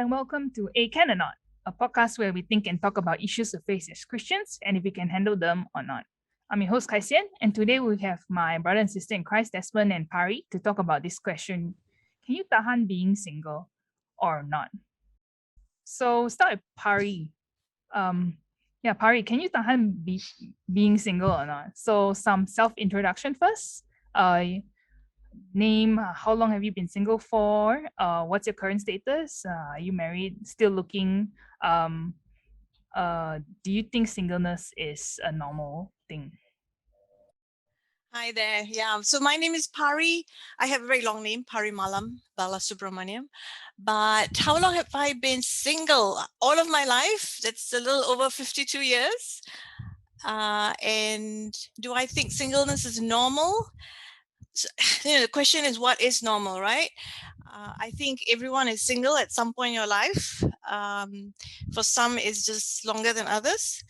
and welcome to A Can or Not, a podcast where we think and talk about issues we face as Christians and if we can handle them or not. I'm your host, Xian, and today we have my brother and sister in Christ, Desmond and Pari, to talk about this question. Can you tahan being single or not? So start with Pari. Pari, can you tahan being single or not? So some self-introduction first. Name, how long have you been single for? What's your current status? Are you married? Still looking? Um, do you think singleness is a normal thing? Hi there. Yeah. So my name is Pari. I have a very long name, Pari Malam Bala Subramaniam. But how long have I been single? All of my life. That's a little over 52 years. And do I think singleness is normal? So, the question is, what is normal, right? I think everyone is single at some point in your life. For some, it's just longer than others.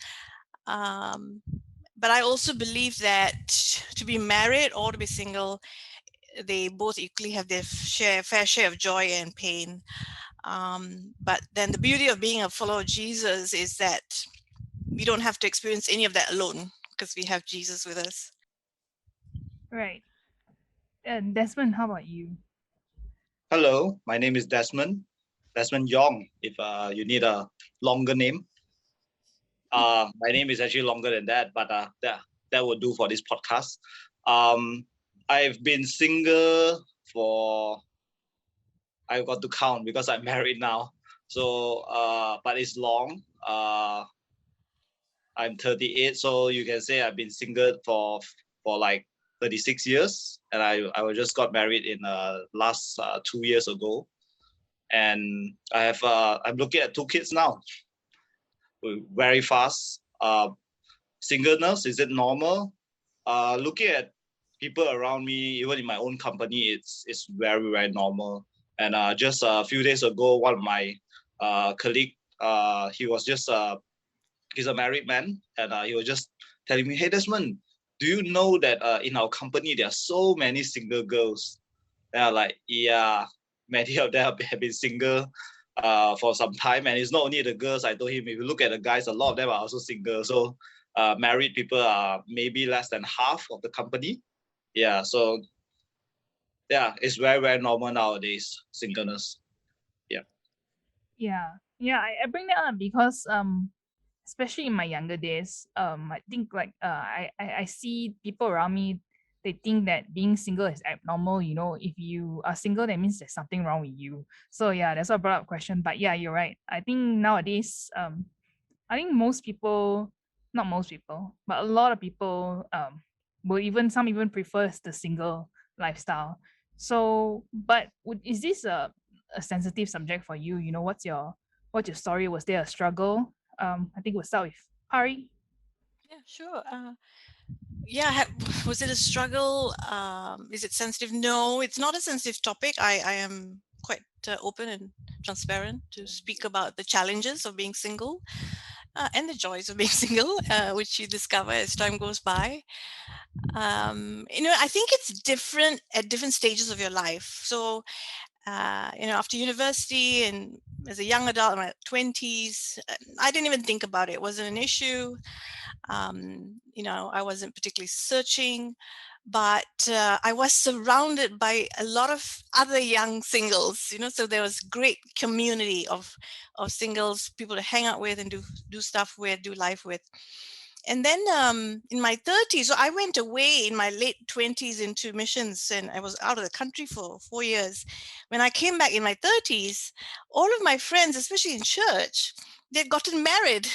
But I also believe that to be married or to be single, they both equally have their fair share of joy and pain. But then the beauty of being a follower of Jesus is that we don't have to experience any of that alone because we have Jesus with us. Right. Desmond, how about you? Hello, my name is Desmond. Desmond Yong, if you need a longer name. My name is actually longer than that, but that will do for this podcast. I've been single for, I've got to count because I'm married now. So, but it's long. I'm 38, so you can say I've been single for like 36 years, and I just got married in last 2 years ago, and I'm looking at 2 kids now. Very fast. Singleness, is it normal? Looking at people around me, even in my own company, it's very, very normal. And just a few days ago, one of my colleague, he was just he's a married man, and he was just telling me, "Hey Desmond, do you know that in our company there are so many single girls?" And I'm like, "Yeah, many of them have been single for some time, and it's not only the girls." I told him, if you look at the guys, a lot of them are also single. So married people are maybe less than half of the company. Yeah, so yeah, it's very, very normal nowadays, singleness. I bring that up because especially in my younger days, I think like I see people around me, they think that being single is abnormal. You know, if you are single, that means there's something wrong with you. So yeah, that's why I brought up question. But yeah, you're right. I think nowadays, I think most people, not most people, but a lot of people will some even prefers the single lifestyle. So, but is this a sensitive subject for you? You know, what's your story? Was there a struggle? I think we'll start with Pari. Yeah, sure. Was it a struggle? Is it sensitive? No, it's not a sensitive topic. I am quite open and transparent to speak about the challenges of being single and the joys of being single, which you discover as time goes by. I think it's different at different stages of your life. So, after university and as a young adult in my 20s, I didn't even think about it. It wasn't an issue. I wasn't particularly searching, but I was surrounded by a lot of other young singles, so there was great community of singles, people to hang out with and do stuff with, do life with. And then in my 30s, so I went away in my late 20s into missions, and I was out of the country for 4 years. When I came back in my 30s, all of my friends, especially in church, they'd gotten married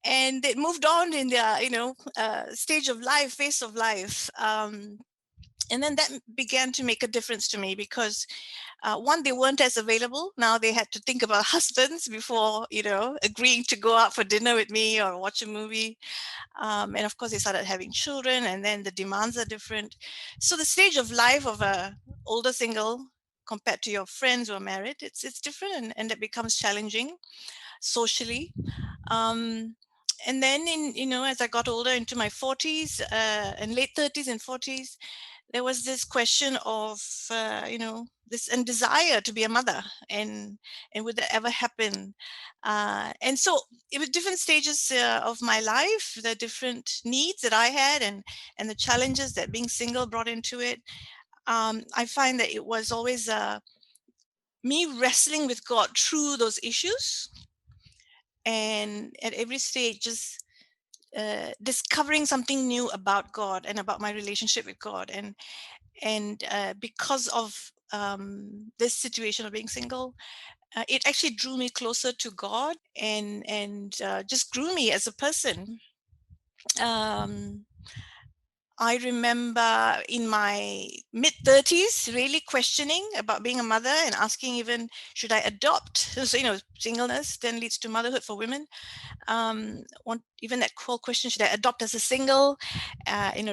and they moved on in their stage of life, phase of life. And then that began to make a difference to me because one, they weren't as available. Now they had to think about husbands before agreeing to go out for dinner with me or watch a movie. And of course they started having children, and then the demands are different. So the stage of life of a older single compared to your friends who are married, it's different, and that becomes challenging socially. And then as I got older into my 40s and late 30s and 40s, there was this question of, this and desire to be a mother, and would that ever happen? And so it was different stages of my life, the different needs that I had, and the challenges that being single brought into it. I find that it was always me wrestling with God through those issues, and at every stage just discovering something new about God and about my relationship with God. And because of this situation of being single, it actually drew me closer to God, and just grew me as a person. Um, I remember in my mid 30s really questioning about being a mother and asking, even, should I adopt? So, singleness then leads to motherhood for women. Even that whole question, should I adopt as a single?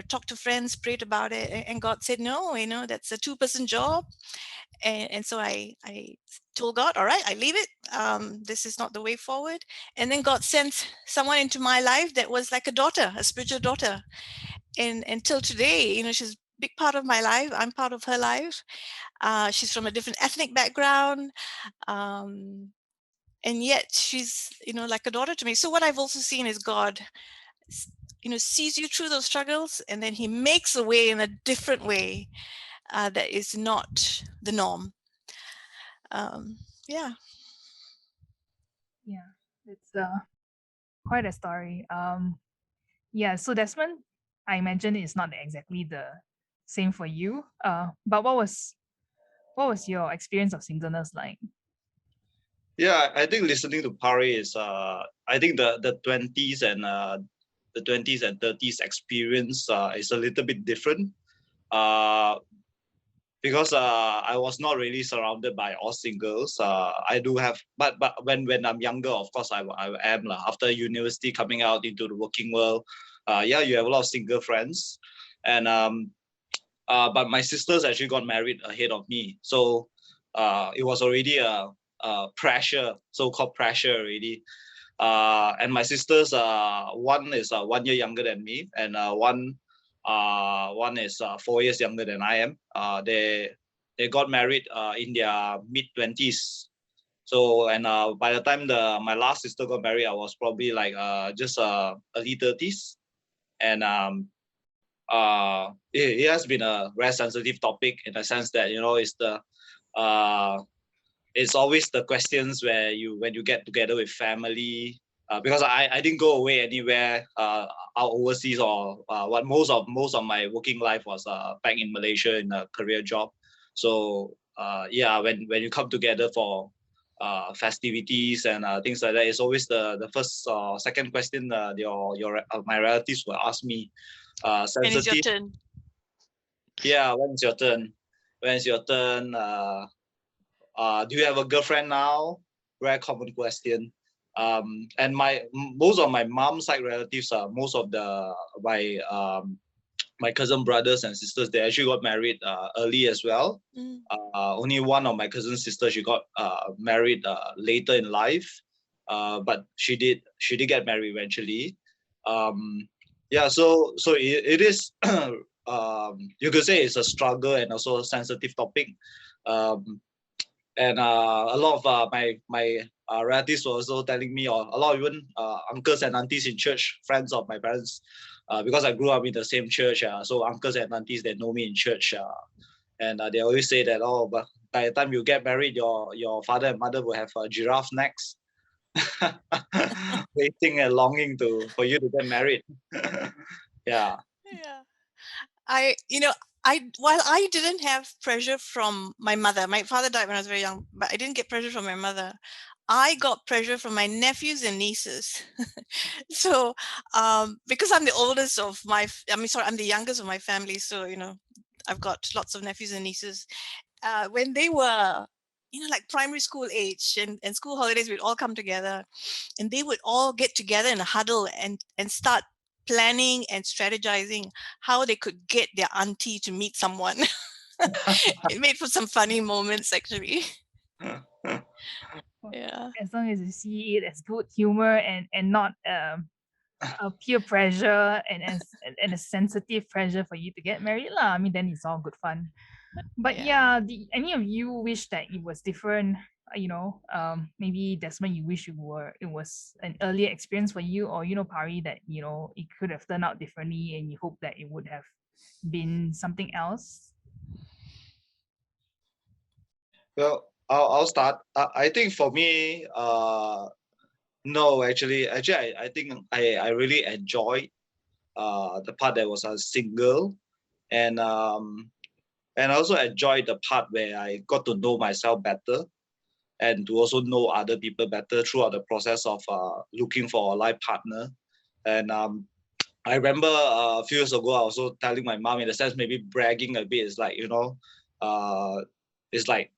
Talk to friends, prayed about it, and God said, no, that's a 2-person job. And so I told God, all right, I leave it. This is not the way forward. And then God sent someone into my life that was like a daughter, a spiritual daughter. And until today, she's a big part of my life. I'm part of her life. She's from a different ethnic background. And yet she's, like a daughter to me. So what I've also seen is God, sees you through those struggles, and then he makes a way in a different way that is not the norm. Yeah. Yeah, it's quite a story. Yeah, so Desmond, I imagine it's not exactly the same for you. But what was your experience of singleness like? Yeah, I think listening to Pari is I think the 20s and the 20s and 30s experience is a little bit different. Because I was not really surrounded by all singles. I do have, but when I'm younger, of course I am lah. After university, coming out into the working world, yeah, you have a lot of single friends, and but my sisters actually got married ahead of me, so it was already a pressure, so-called pressure already. And my sisters, one is 1 year younger than me, and one is 4 years younger than I am. They got married in their mid-20s. So, and by the time my last sister got married, I was probably like just early 30s. And it has been a very sensitive topic, in the sense that, it's always the questions where when you get together with family, because I didn't go away anywhere out overseas, or what most of my working life was back in Malaysia in a career job. So yeah, when you come together for festivities and things like that, it's always the first second question my relatives will ask me. When is your Sensitive. turn? Yeah, when's your turn? When's your turn? Do you have a girlfriend now? Very common question. And most of my mom's side relatives, most of my cousin brothers and sisters, they actually got married early as well. Only one of my cousin sisters, she got married later in life, but she did get married eventually. Yeah, so it is. You could say it's a struggle and also a sensitive topic. And a lot of my relatives were also telling me, or a lot of even uncles and aunties in church, friends of my parents, because I grew up in the same church. So uncles and aunties, they know me in church, and they always say that, oh, but by the time you get married, your father and mother will have giraffe necks, waiting and longing for you to get married. Yeah. Yeah. While I didn't have pressure from my mother, my father died when I was very young, but I didn't get pressure from my mother. I got pressure from my nephews and nieces. So, because I'm the oldest of I'm the youngest of my family. So, I've got lots of nephews and nieces. When they were, like primary school age, and school holidays, we'd all come together, and they would all get together in a huddle and start planning and strategizing how they could get their auntie to meet someone. It made for some funny moments, actually. Yeah. As long as you see it as good humor and not a peer pressure and a sensitive pressure for you to get married lah. I mean, then it's all good fun. But Yeah. any of you wish that it was different? Maybe Desmond, you wish it was an earlier experience for you, or Pari, that it could have turned out differently, and you hope that it would have been something else. Well, I'll start. I think for me, no, actually, I think I really enjoyed the part that was a single, and I also enjoyed the part where I got to know myself better and to also know other people better throughout the process of looking for a life partner. And I remember a few years ago, I was also telling my mom, in a sense, maybe bragging a bit. It's like, it's like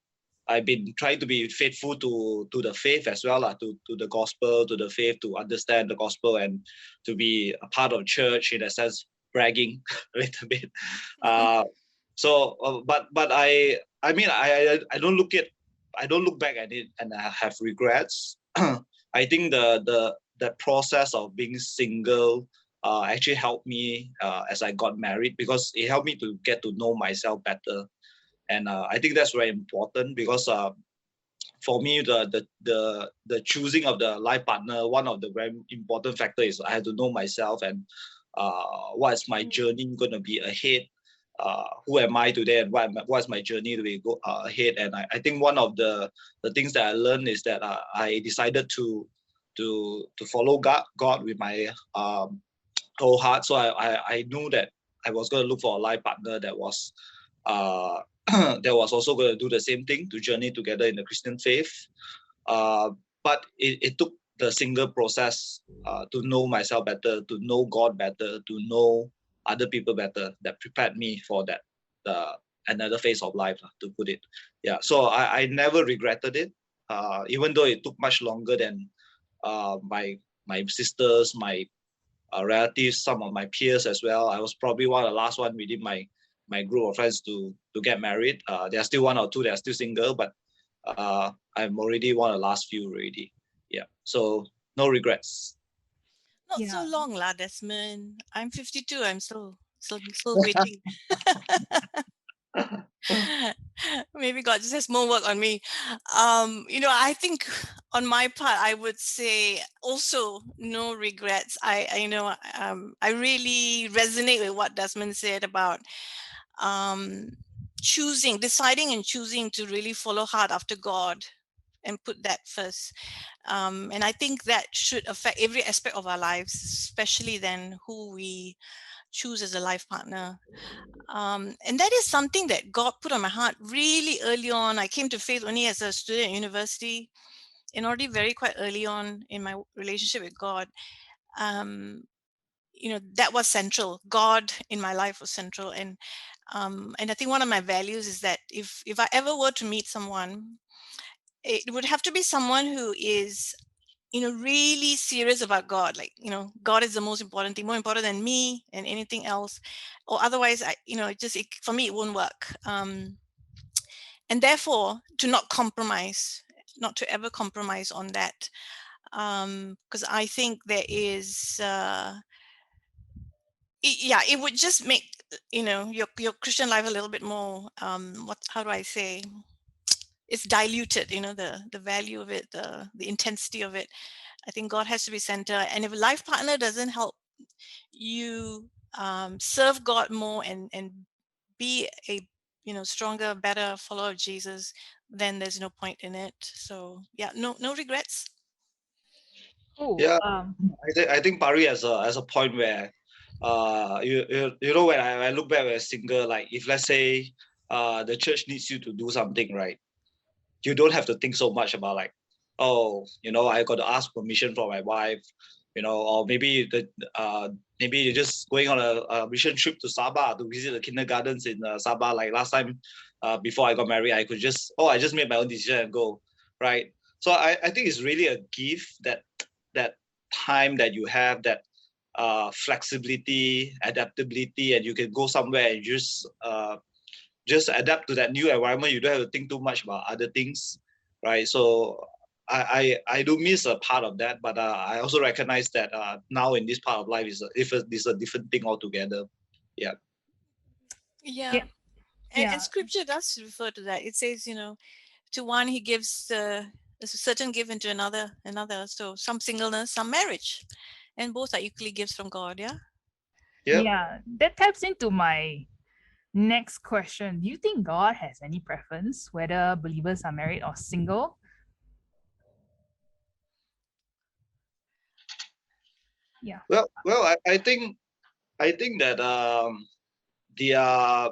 I've been trying to be faithful to the faith as well, to the gospel, to the faith, to understand the gospel and to be a part of church, in a sense, bragging a little bit. But I mean, I don't look back at it and I have regrets. I think the process of being single actually helped me as I got married, because it helped me to get to know myself better. And I think that's very important, because for me, the choosing of the life partner, one of the very important factor is I have to know myself and what is my journey going to be ahead. Who am I today, and what's my journey to be ahead? And I think one of the things that I learned is that I decided to follow God with my whole heart. So I knew that I was going to look for a life partner that was uh, that was also going to do the same thing, to journey together in the Christian faith. But it took the single process to know myself better, to know God better, to know other people better, that prepared me for that another phase of life, to put it. Yeah, so I never regretted it, even though it took much longer than my sisters, my relatives, some of my peers as well. I was probably one of the last one within my group of friends to get married. There are still one or two that are still single, but I'm already one of the last few already. Yeah, so no regrets. Not so Yeah. long, lah, Desmond. I'm 52. I'm still waiting. Maybe God just has more work on me. I think on my part, I would say also no regrets. I really resonate with what Desmond said about deciding and choosing to really follow hard after God and put that first. And I think that should affect every aspect of our lives, especially then who we choose as a life partner. And that is something that God put on my heart really early on. I came to faith only as a student at university, and already very quite early on in my relationship with God. That was central. God in my life was central, and I think one of my values is that if I ever were to meet someone, it would have to be someone who is really serious about God. Like, God is the most important thing, more important than me and anything else, or otherwise for me it won't work. And therefore to not to ever compromise on that, because I think there is it would just make your Christian life a little bit more how do I say, it's diluted, the value of it, the intensity of it. I think God has to be center. And if a life partner doesn't help you serve God more and be a stronger, better follower of Jesus, then there's no point in it. So yeah, no regrets. Oh, Yeah, I think Pari has a point where when I look back as single, like if let's say the church needs you to do something, right? You don't have to think so much about like, oh, I got to ask permission from my wife, or maybe you're just going on a mission trip to Sabah to visit the kindergartens in Sabah. Like last time, before I got married, I just made my own decision and go, right? So I think it's really a gift that time that you have, that flexibility, adaptability, and you can go somewhere and just adapt to that new environment. You don't have to think too much about other things, right? So I do miss a part of that, but I also recognize that now in this part of life is a different thing altogether. Yeah. Yeah. Yeah. And, Yeah. and scripture does refer to that. It says, to one he gives a certain gift, into another. So some singleness, some marriage, and both are equally gifts from God. Yeah. Yep. Yeah. That taps into my next question. Do you think God has any preference whether believers are married or single? Yeah. Well, I think that they are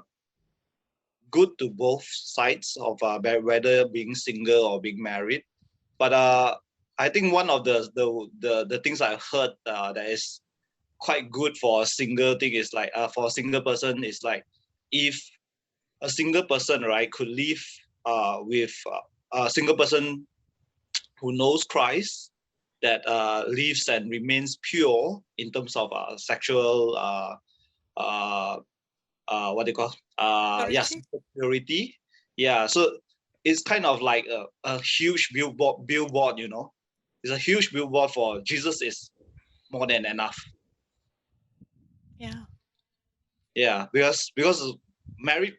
good to both sides of whether being single or being married. But I think one of the things I heard that is quite good for a single thing is like for a single person is like if a single person, right, could live with a single person who knows Christ, that lives and remains pure in terms of sexual uh, what they call yes, Purity. purity. Yeah, so it's kind of like a huge billboard, you know. It's a huge billboard for Jesus is more than enough. Yeah. Yeah, because married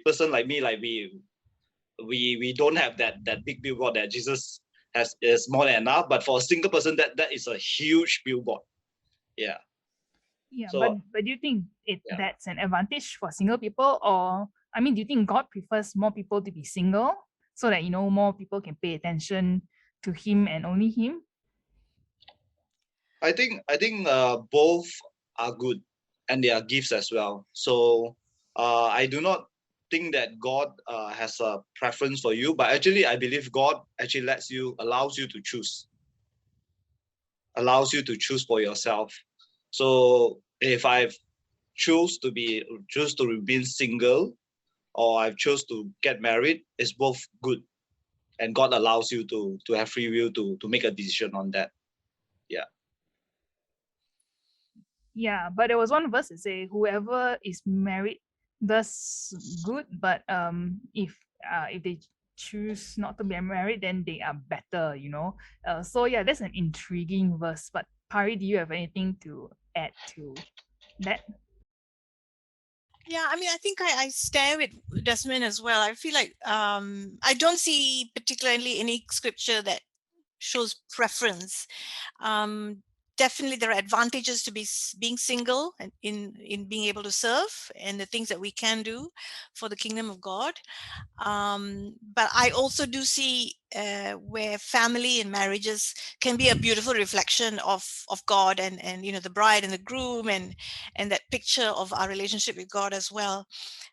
person like me, like we don't have that big billboard that Jesus has is more than enough. But for a single person, that is a huge billboard. Yeah. Yeah. But So do you think yeah, that's an advantage for single people, or I mean, do you think God prefers more people to be single so that more people can pay attention to Him and only Him? I think both are good, and they are gifts as well. So I do not think that God has a preference for you, but actually I believe God actually allows you to choose for yourself. So if I've choose to remain single, or I've chose to get married, it's both good, and God allows you to have free will to make a decision on that. Yeah. Yeah, but there was one verse that say whoever is married does good, but if they choose not to be married, then they are better. So yeah, that's an intriguing verse. But Pari, do you have anything to add to that? Yeah, I mean, I think I stare with Desmond as well. I feel like I don't see particularly any scripture that shows preference. Um, Definitely, there are advantages to being single and in being able to serve and the things that we can do for the kingdom of God. But I also do see where family and marriages can be a beautiful reflection of God, and the bride and the groom, and that picture of our relationship with God as well.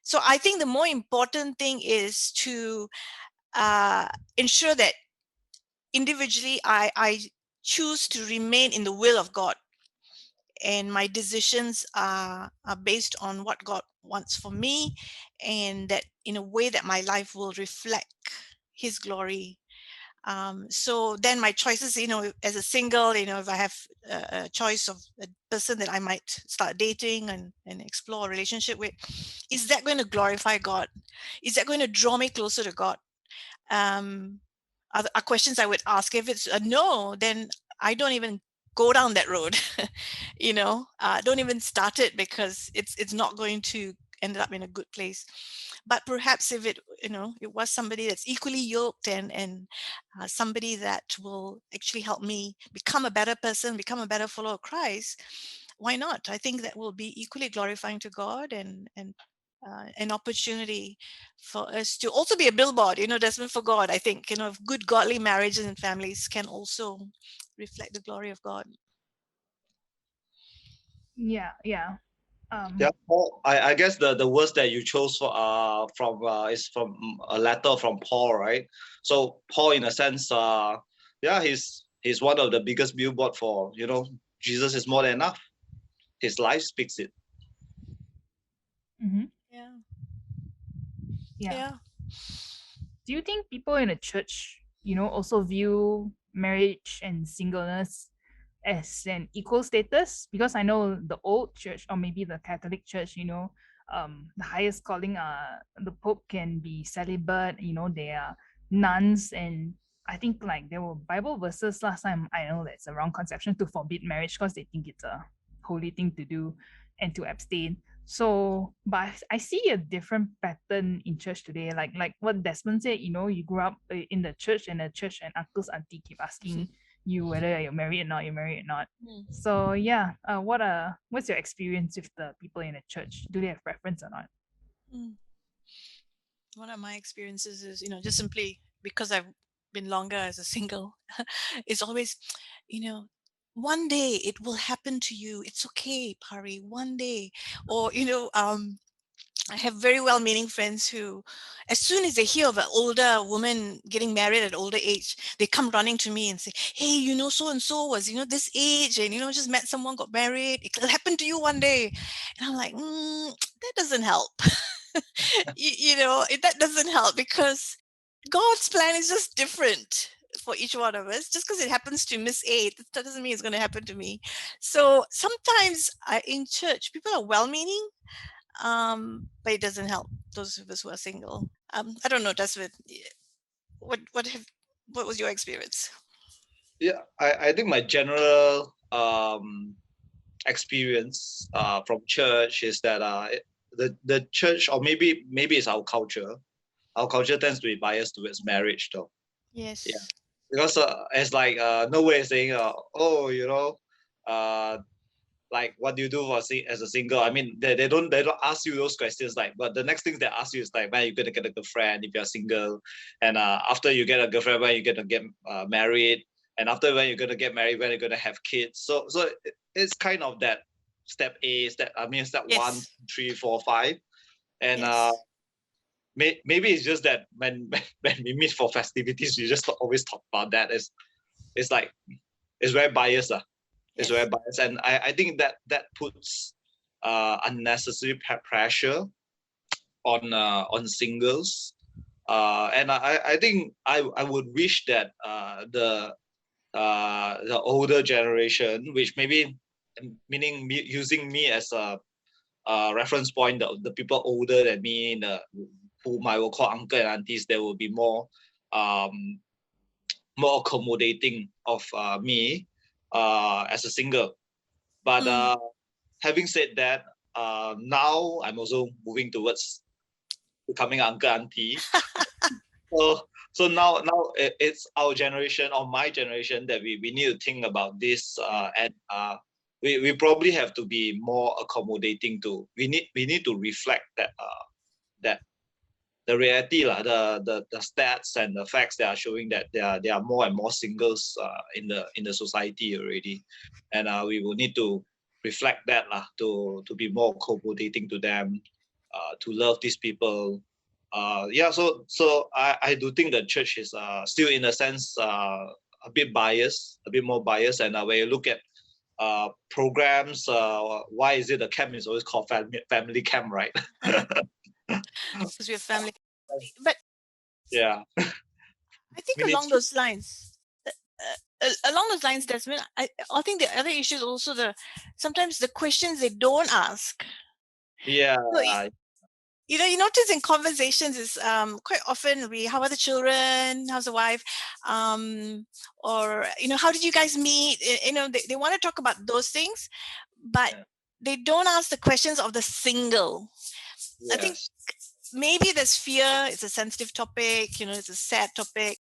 So I think the more important thing is to uh, ensure that individually I choose to remain in the will of God, and my decisions are based on what God wants for me, and that in a way that my life will reflect His glory. So then my choices, as a single, if I have a choice of a person that I might start dating and explore a relationship with, is that going to glorify God? Is that going to draw me closer to God? um, are questions I would ask. If it's a no, then I don't even go down that road. Don't even start it, because it's not going to end up in a good place. But perhaps if it was somebody that's equally yoked, and somebody that will actually help me become a better person, become a better follower of Christ, why not? I think that will be equally glorifying to God, and an opportunity for us to also be a billboard, Desmond, for God. I think, good godly marriages and families can also reflect the glory of God. Yeah, yeah. Yeah, Paul, I guess the words that you chose from is from a letter from Paul, right? So Paul, in a sense, yeah, he's one of the biggest billboard for Jesus is more than enough. His life speaks it. Mm-hmm. Yeah. Yeah. Yeah. Do you think people in the church, also view marriage and singleness as an equal status? Because I know the old church, or maybe the Catholic church, the highest calling, the Pope can be celibate. They are nuns, and I think like there were Bible verses last time. I know that's a wrong conception to forbid marriage because they think it's a holy thing to do and to abstain. So, but I see a different pattern in church today. Like what Desmond said, you grew up in the church, and the church and uncles, auntie keep asking you whether you're married or not, you're married or not. So yeah, what's your experience with the people in the church? Do they have preference or not? One of my experiences is, just simply because I've been longer as a single, it's always, one day it will happen to you. It's okay, Pari, one day. Or, I have very well-meaning friends who, as soon as they hear of an older woman getting married at older age, they come running to me and say, hey, so-and-so was, this age, and, just met someone, got married. It'll happen to you one day. And I'm like, that doesn't help. That doesn't help, because God's plan is just different for each one of us. Just because it happens to Miss A, that doesn't mean it's going to happen to me. So sometimes in church, people are well-meaning, but it doesn't help those of us who are single. I don't know, Desmond, what was your experience? Yeah, I think my general experience from church is that the church, or maybe it's our culture. Our culture tends to be biased towards marriage, though. Yes. Yeah, because it's like no way saying, like, what do you do as a single? I mean, they don't ask you those questions. Like, but the next thing they ask you is like, when you're gonna get a girlfriend if you're single, and after you get a girlfriend, when you're gonna get married, and after when you're gonna get married, when you're gonna have kids. So it's kind of that step step Yes. 1, 3, 4, 5, and Yes. maybe it's just that when we meet for festivities, we just always talk about that. It's like it's very biased. It's very biased, and I think that puts unnecessary pressure on singles, and I think I would wish that the older generation, which maybe meaning using me as a reference point, the people older than me, whom I will call uncle and aunties, they will be more more accommodating of me as a single. But having said that, now I'm also moving towards becoming uncle auntie. So now it's our generation, or my generation, that we need to think about this, and we probably have to be more accommodating to. We need to reflect that that the reality, the stats and the facts that are showing that there are more and more singles in the society already, and we will need to reflect that to be more accommodating to them, to love these people. So I do think the church is still in a sense a bit biased, a bit more biased, and when you look at programs, why is it the camp is always called family camp, right? Because we have family. But yeah, I think along those lines, Desmond, I think the other issue is also sometimes the questions they don't ask. Yeah. So, you notice in conversations is quite often how are the children, how's the wife, or how did you guys meet? They want to talk about those things, but they don't ask the questions of the single. Yes. I think maybe there's fear. It's a sensitive topic. It's a sad topic.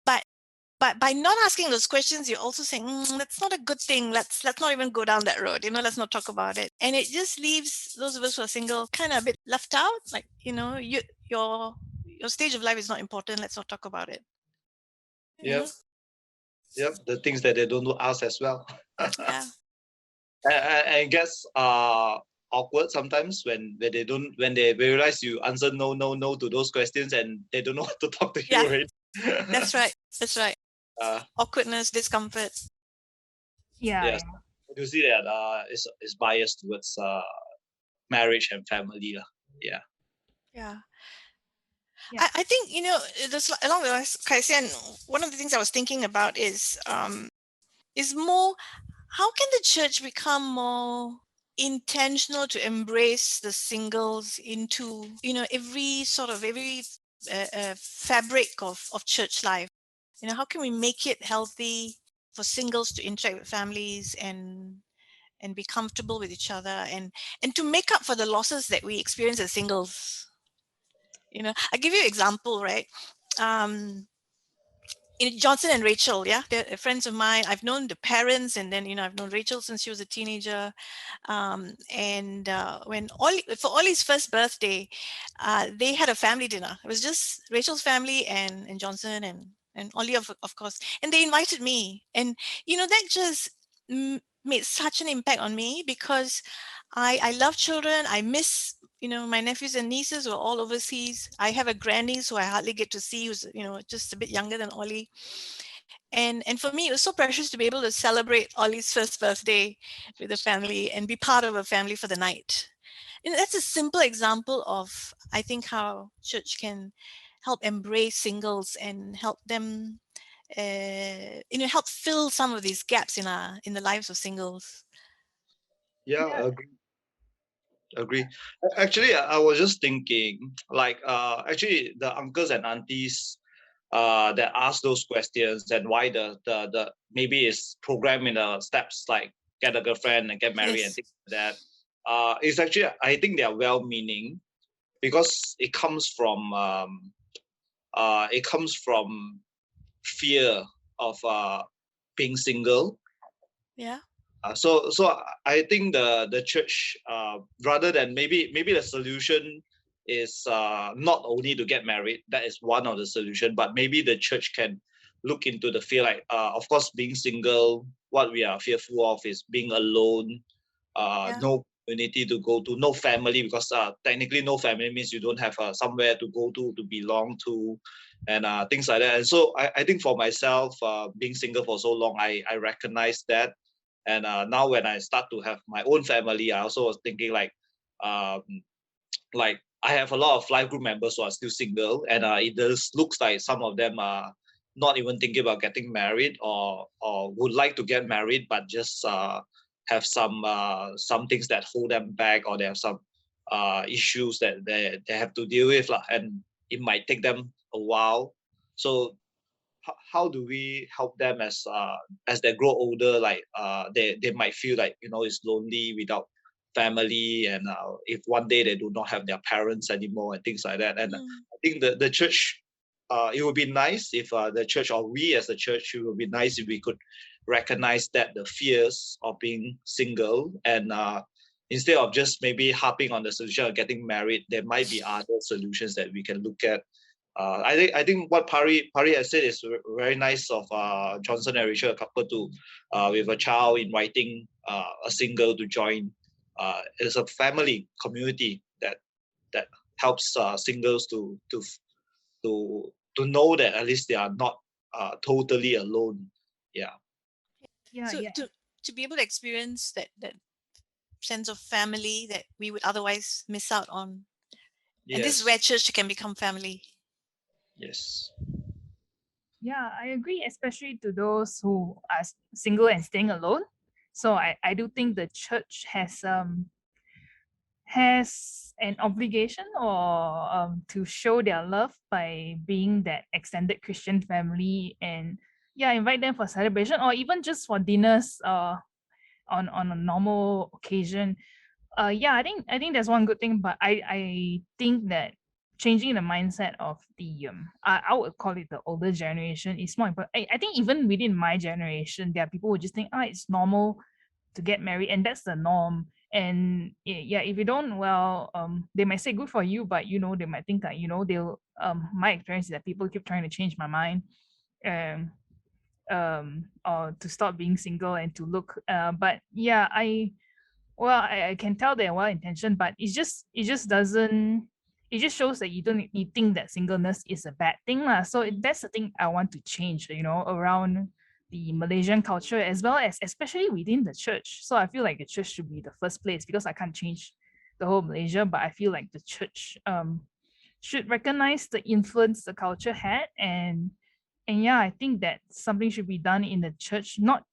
But by not asking those questions, you're also saying that's not a good thing. Let's not even go down that road. Let's not talk about it. And it just leaves those of us who are single kind of a bit left out. Like your stage of life is not important. Let's not talk about it. Yep. The things that they don't ask as well. Yeah. I guess awkward sometimes when they realize you answer no to those questions, and they don't know what to talk to you. Yeah. Right? That's right. Awkwardness, discomfort. Yeah. Yes. You see that is biased towards marriage and family. Yeah. I think along with Xian, one of the things I was thinking about is more, how can the church become more intentional to embrace the singles into every fabric of church life. how can we make it healthy for singles to interact with families and be comfortable with each other and to make up for the losses that we experience as singles. I give you an example, right? um Johnson and Rachel, yeah, they're friends of mine. I've known the parents, and then I've known Rachel since she was a teenager. And when for Ollie's first birthday, they had a family dinner. It was just Rachel's family and Johnson and Ollie, of course, and they invited me, and that just made such an impact on me because I love children. I miss my nephews and nieces who are all overseas. I have a grandniece who I hardly get to see, who's just a bit younger than Ollie. And for me, it was so precious to be able to celebrate Ollie's first birthday with the family and be part of a family for the night. That's a simple example of, I think, how church can help embrace singles and help them, help fill some of these gaps in the lives of singles. Yeah, agree. Actually, I was just thinking, like, actually, the uncles and aunties that ask those questions and why the maybe it's programmed in the steps like get a girlfriend and get married and Yes. things like that. It's actually, I think they are well-meaning because it comes from fear of being single. Yeah. So I think the church, rather than maybe the solution is not only to get married. That is one of the solution, but maybe the church can look into the fear. Like, of course, being single, what we are fearful of is being alone, Yeah. no community to go to, no family, because technically no family means you don't have somewhere to go to belong to, and things like that. And so I think for myself, being single for so long, I recognize that. And now when I start to have my own family, I also was thinking um, like I have a lot of life group members who are still single, and it just looks like some of them are not even thinking about getting married, or would like to get married, but just have some things that hold them back, or they have some issues that they have to deal with, and it might take them a while. So how do we help them as they grow older, like they might feel like it's lonely without family, and if one day they do not have their parents anymore and things like that. And I think the church, it would be nice if the church, or we as a church, it would be nice if we could recognize that the fears of being single, and instead of just maybe harping on the solution of getting married, there might be other solutions that we can look at. I think what Pari has said is very nice of Johnson and Rachel, a couple to with a child, inviting a single to join. It's a family community that helps singles to know that at least they are not totally alone. Yeah. So Yeah. to be able to experience that sense of family that we would otherwise miss out on, and this is where Yes. church can become family. Yes. Yeah, I agree, especially to those who are single and staying alone. So I do think the church has an obligation or to show their love by being that extended Christian family, and yeah, invite them for celebration or even just for dinners on a normal occasion. Yeah, I think that's one good thing, but I think that changing the mindset of the I would call it the older generation is more important. I think even within my generation there are people who just think, it's normal to get married and that's the norm. And yeah, if you don't, well, they might say good for you, but they might think that they'll my experience is that people keep trying to change my mind, um or to stop being single and to look, but yeah, I can tell they're well intentioned, but it just doesn't, it just shows that you think that singleness is a bad thing lah. So that's the thing I want to change, around the Malaysian culture, as well as especially within the church. So I feel like the church should be the first place, because I can't change the whole Malaysia, but I feel like the church should recognize the influence the culture had. And yeah, I think that something should be done in the church, not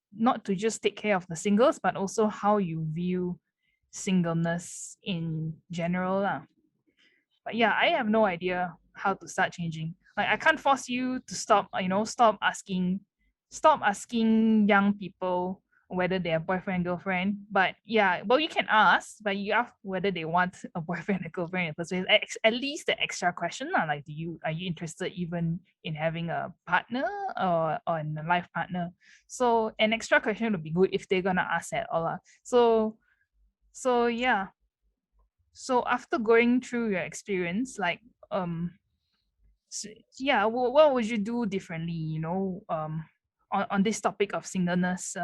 to just take care of the singles, but also how you view singleness in general lah. But yeah, I have no idea how to start changing. Like I can't force you to stop, stop asking young people whether they have boyfriend girlfriend. But yeah, well, you can ask, but you ask whether they want a boyfriend or girlfriend in the first place. At least the extra question, like, are you interested even in having a partner or a life partner? So an extra question would be good if they're gonna ask at all. So yeah. So after going through your experience, like yeah, what would you do differently, on this topic of singleness,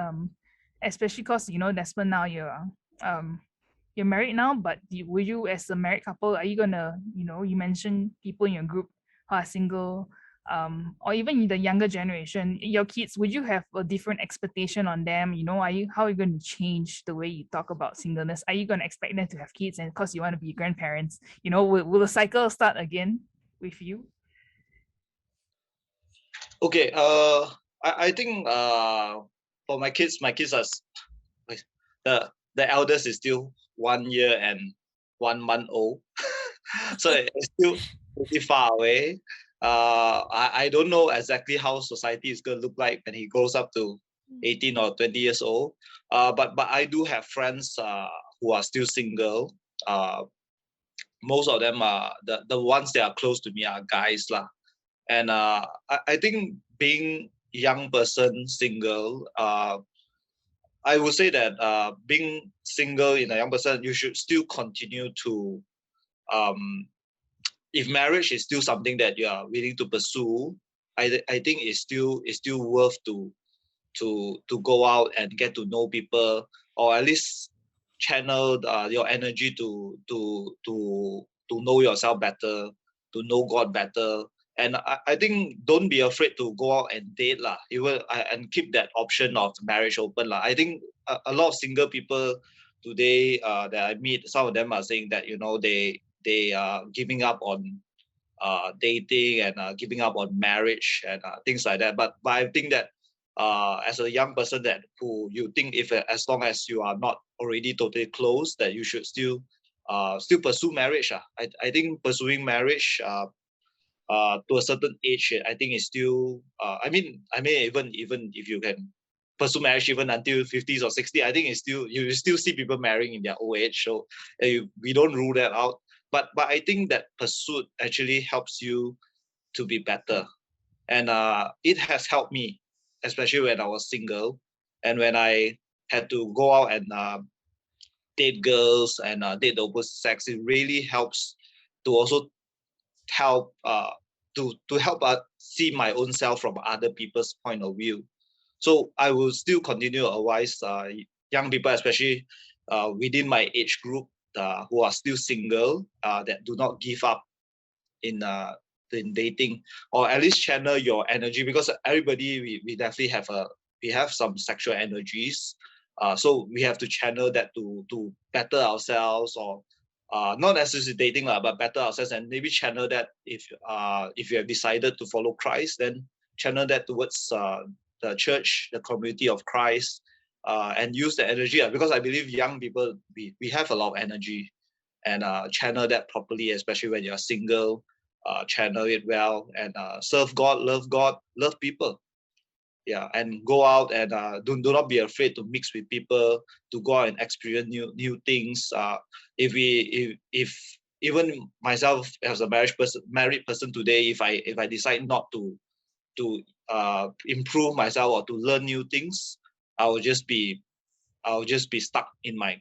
especially because, Desmond, now you're married now, but will you, as a married couple, are you gonna, you mentioned people in your group who are single, or even the younger generation, your kids, would you have a different expectation on them? How are you going to change the way you talk about singleness? Are you going to expect them to have kids, and because you want to be grandparents, will the cycle start again with you? Okay. I think for my kids are the eldest is still 1 year and 1 month old, so it's still pretty far away. I don't know exactly how society is going to look like when he grows up to 18 or 20 years old. But I do have friends who are still single. Most of them are the ones that are close to me are guys lah. And I think being young person single, I would say that being single in a young person, you should still continue to, if marriage is still something that you are willing to pursue, I think it's still worth to go out and get to know people, or at least channel your energy to know yourself better, to know God better. And I think don't be afraid to go out and date lah. And keep that option of marriage open lah. I think a lot of single people today that I meet, some of them are saying that they are giving up on dating and giving up on marriage and things like that. But I think that as a young person that who you think if as long as you are not already totally close, that you should still pursue marriage. I think pursuing marriage to a certain age, I think is still. I mean, even if you can pursue marriage even until 50s or 60, I think it's still you still see people marrying in their old age. So we don't rule that out. But I think that pursuit actually helps you to be better, and it has helped me, especially when I was single, and when I had to go out and date girls and date the opposite sex. It really helps to also help to help see my own self from other people's point of view. So I will still continue to advise young people, especially within my age group, who are still single, that do not give up in dating, or at least channel your energy, because everybody we definitely have some sexual energies. So we have to channel that to better ourselves, or not necessarily dating but better ourselves, and maybe channel that if you have decided to follow Christ, then channel that towards the church, the community of Christ, and use the energy, because I believe young people, we have a lot of energy, and channel that properly, especially when you're single. Channel it well, and serve God, love people. Yeah, and go out and do not be afraid to mix with people, to go out and experience new things. If even myself as a married person today, if I decide not to improve myself or to learn new things, I will just be stuck in my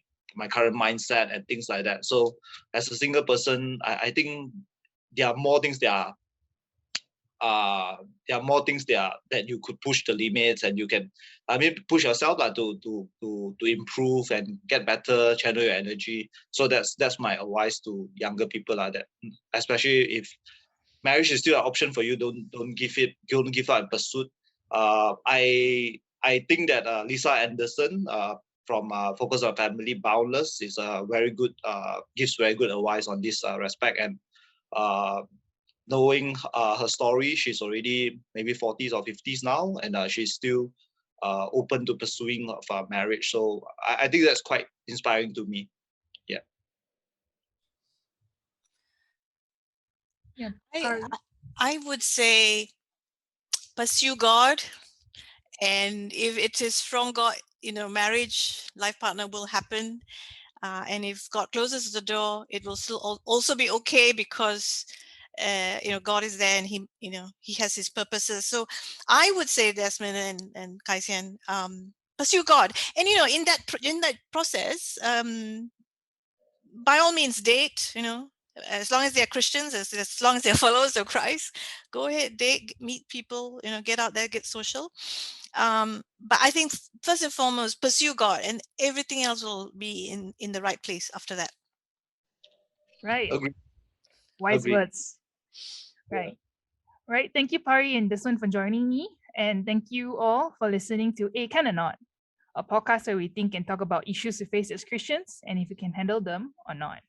current mindset and things like that. So as a single person, I think there are more things that you could push the limits, and you can push yourself to improve and get better, channel your energy. So that's my advice to younger people, that especially if marriage is still an option for you, don't give up in pursuit. I think that Lisa Anderson from Focus on Family Boundless is a very good gives very good advice on this respect. And knowing her story, she's already maybe 40s or 50s now, and she's still open to pursuing of marriage. So I think that's quite inspiring to me. Yeah. Yeah. I, I would say pursue God, and if it is from God, marriage, life partner will happen. And if God closes the door, it will still also be okay, because God is there, and he has his purposes. So I would say, Desmond and Kaisian, pursue God, and in that process, by all means date, as long as they're Christians, as long as they're followers of Christ, go ahead, date, meet people, get out there, get social. But I think first and foremost, pursue God, and everything else will be in the right place after that. Right. Agree. Wise Agree. words. Right. Right. Thank you, Pari and Desmond, for joining me. And thank you all for listening to A Can or Not, a podcast where we think and talk about issues we face as Christians and if we can handle them or not.